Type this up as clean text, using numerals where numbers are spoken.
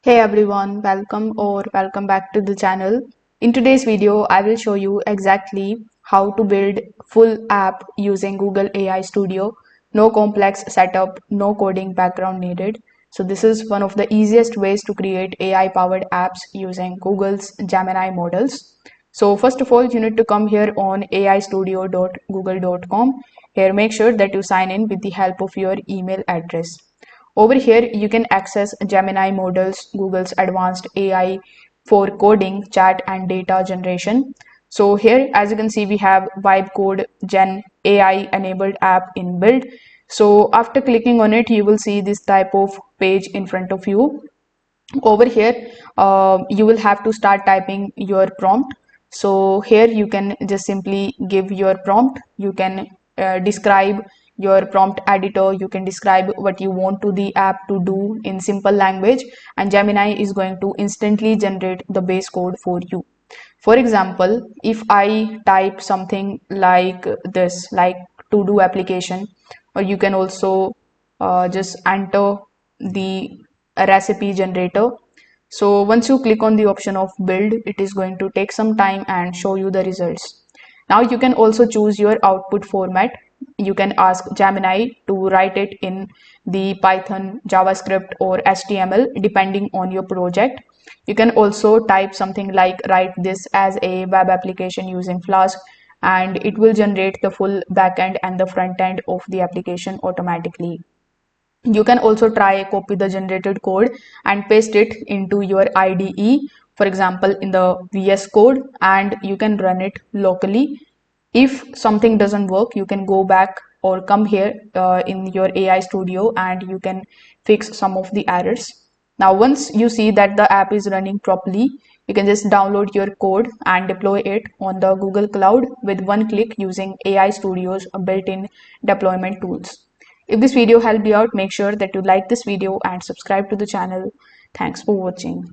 Hey everyone, welcome back to the channel. In today's video, I will show you exactly how to build full app using Google AI Studio. No complex setup, no coding background needed. So this is one of the easiest ways to create AI powered apps using Google's Gemini models. So first of all, you need to come here on aistudio.google.com. Here, make sure that you sign in with the help of your email address. Over here, you can access Gemini models, Google's advanced AI for coding, chat, and data generation. So here, as you can see, we have Vibe Code Gen AI enabled app in build. So after clicking on it, you will see this type of page in front of you. Over here, you will have to start typing your prompt. So here you can just simply give your prompt. You can describe your prompt editor. You can describe what you want to the app to do in simple language, and Gemini is going to instantly generate the base code for you. For example, if I type something like this, like to do application, or you can also just enter the recipe generator. So once you click on the option of build, it is going to take some time and show you the results. Now you can also choose your output format. You can ask Gemini to write it in the Python, JavaScript, or HTML depending on your project. You can also type something like write this as a web application using Flask, and it will generate the full backend and the front end of the application automatically. You can also try copy the generated code and paste it into your IDE, for example, in the VS Code, and you can run it locally. If something doesn't work, you can go back or come here in your AI Studio and you can fix some of the errors. Now, once you see that the app is running properly, you can just download your code and deploy it on the Google Cloud with one click using AI Studio's built-in deployment tools. If this video helped you out, make sure that you like this video and subscribe to the channel. Thanks for watching.